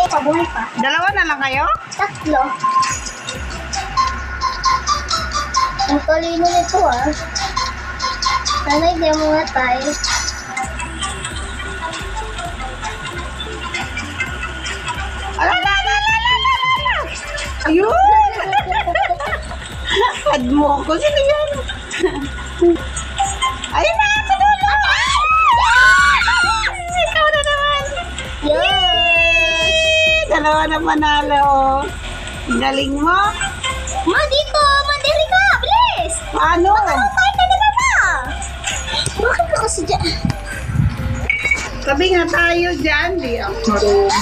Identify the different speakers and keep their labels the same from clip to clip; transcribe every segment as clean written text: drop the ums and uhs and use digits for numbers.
Speaker 1: Pabuhay pa.
Speaker 2: Dalawa na lang kayo?
Speaker 1: Tatlo. Ang talino nito ah. Sana hindi mo nga tayo.
Speaker 2: Ayun! Ad mo ako. Sino yan? Ayun na! Kadulo! Ikaw na naman!
Speaker 1: Yay!
Speaker 2: Dalawa na manalo. Galing mo?
Speaker 1: Ma, dito! Mandali ka! Bilis!
Speaker 2: Paano?
Speaker 1: Makakapay ka na mama! Bakit ka kasi dyan?
Speaker 2: Sabi nga tayo dyan. Di ako marunong.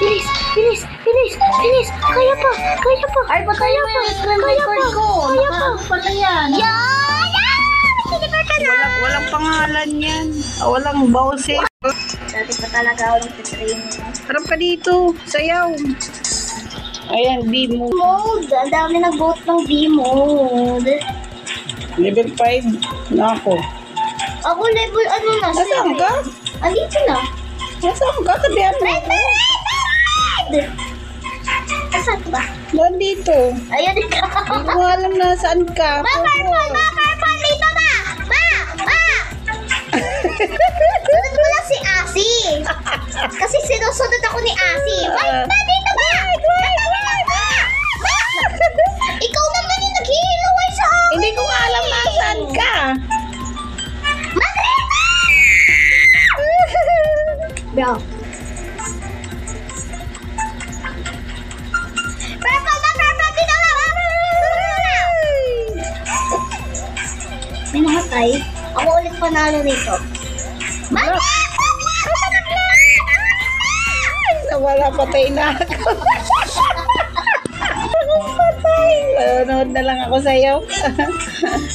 Speaker 1: Bilis! Bilis! Bilis! Bilis! Kaya pa! Kaya pa!
Speaker 2: Ay, patay mo yung screen record ko.
Speaker 1: Kaya pa!
Speaker 2: Nakaano pala yan.
Speaker 1: Yan! Yan! Deliver ka na!
Speaker 2: Walang pangalan yan. Walang boses.
Speaker 1: Dati pa talaga ako nag-train.
Speaker 2: Harap ka dito. Sayaw. Ayan, B-mode.
Speaker 1: Mode! Ang dami nag-vote ng B-mode.
Speaker 2: Level 5 na ako.
Speaker 1: Ako level ano na?
Speaker 2: Nasaan ka?
Speaker 1: Andito na.
Speaker 2: Nasaan ka? Tabihan mo.
Speaker 1: Red! Nasaan ka ba?
Speaker 2: Nandito.
Speaker 1: Ayun ka.
Speaker 2: Hindi ko alam na saan ka.
Speaker 1: Ma, purple! Ma, purple! Dito ma! Ma! Ma! Sunod mo lang si Asi. Kasi sinusunod ako ni Asi. Ma! Ma! Dito ma! Ma! Ikaw naman yung naghihilaway sa akin.
Speaker 2: Hindi ko alam na saan ka.
Speaker 1: Magrita! Bro. Purple na! Purple! Dito ma! May namatay. Ako ulit panalo nito. Ma!
Speaker 2: Nawala, patay na ako. Patay. Nanonood na lang ako sa'yo.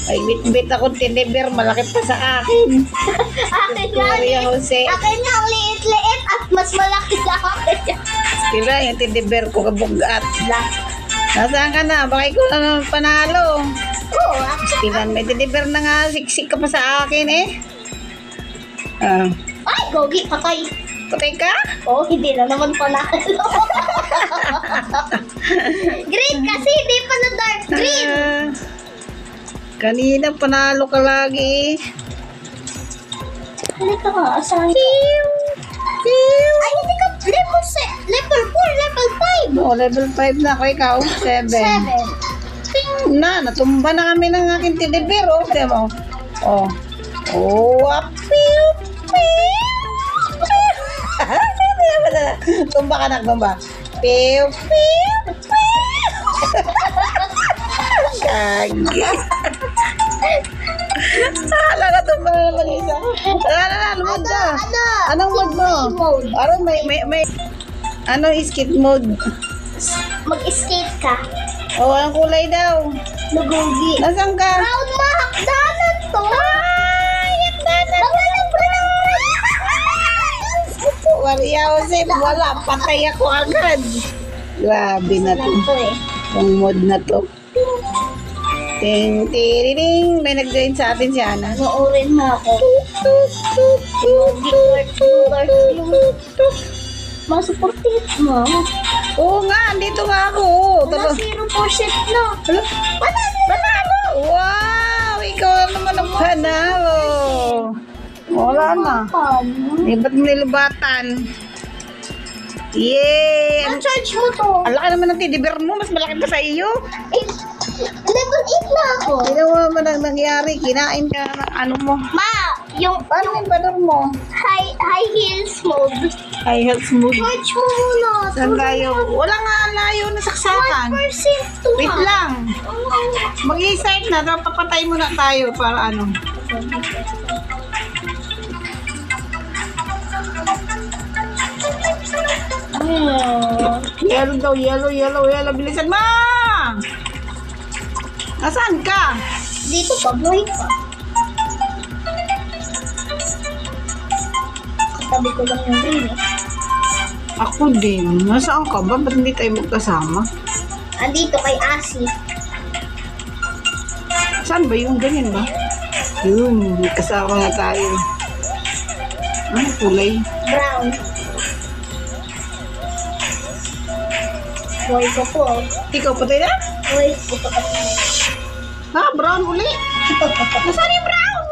Speaker 2: May bit-bit ako tiniber. Malaki pa sa akin.
Speaker 1: Akin nga
Speaker 2: Maria Jose.
Speaker 1: Akin nga ang liit-liit at mas malaki sa akin.
Speaker 2: Sila yung tiniber ko kabugat.
Speaker 1: Black.
Speaker 2: Nasaan ka na? Baka ikaw na naman panalo.
Speaker 1: Oo, ako.
Speaker 2: Stilan, may tiniber na nga. Siksik ka pa sa akin eh.
Speaker 1: Ay, gogi, patay.
Speaker 2: Patay ka?
Speaker 1: Oh, hindi na naman panalo. Green kasi, hindi pa na dark green.
Speaker 2: Kanina panalo ka lagi.
Speaker 1: Halika nga, asahan ka. Ay, hindi ka level 4, level 5.
Speaker 2: Oh, level 5 na ako. Ikaw, 7.
Speaker 1: 7.
Speaker 2: Natumba na kami ng aking tiniber. Oh, diba mo? Oh. Oh, piu, piu. Tumba ka na, tumba. Piu, piu, piu. Kagi. Ala, tumba na naman isa. Lumod na. Anong mode mo?
Speaker 1: Mode.
Speaker 2: Parang may anong skate mode?
Speaker 1: Mag-escape ka.
Speaker 2: Oh, anong kulay daw?
Speaker 1: Lugogi.
Speaker 2: Nasaan ka?
Speaker 1: Brown ma, hakdanan to. Ay, hakdanan. Mga brown.
Speaker 2: Maria Jose, wala. Patay ako agad. Grabe na to.
Speaker 1: Ito eh.
Speaker 2: Yung mode na to. Ting, tiriring. May nag-join sa atin si Ana.
Speaker 1: Noorin mo ako. Masuportit mo.
Speaker 2: Oo nga, andito nga ako.
Speaker 1: Wala 0% na.
Speaker 2: Panalo! Wow! Ikaw naman ang panalo. Wala na. Eh, ba't mo nilubatan? Yay!
Speaker 1: Na-charge mo to.
Speaker 2: Ang laki naman ng teddybear mo. Mas malaki pa sa iyo.
Speaker 1: Level 8 na ako.
Speaker 2: Hindi mo naman ang nangyari. Kinain ka ng ano mo.
Speaker 1: Ma, yung
Speaker 2: Paano yung bador mo?
Speaker 1: high heels mode.
Speaker 2: High health smooth.
Speaker 1: Charge mo muna.
Speaker 2: Saan tayo? Wala nga ang layo na saksakan.
Speaker 1: 1% to
Speaker 2: Wait lang. Mag-i-start na. Tapos papatay muna tayo para ano. Yellow daw, yellow. Bilisan mo! Nasaan ka?
Speaker 1: Dito pa, buhay pa. Katabi ko lang yung green eh.
Speaker 2: Ako din. Nasaan ka ba? Ba't hindi tayo magkasama?
Speaker 1: Andito kay Asi.
Speaker 2: Saan ba yung ganyan ba? Yun, kasama na tayo. Ano kulay?
Speaker 1: Brown. Boy ko po.
Speaker 2: Ikaw puti na?
Speaker 1: Boy ko po.
Speaker 2: Ha, brown uli.
Speaker 1: Nasaan yung brown?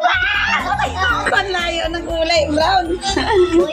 Speaker 2: Ang layo ng kulay, brown.
Speaker 1: Boy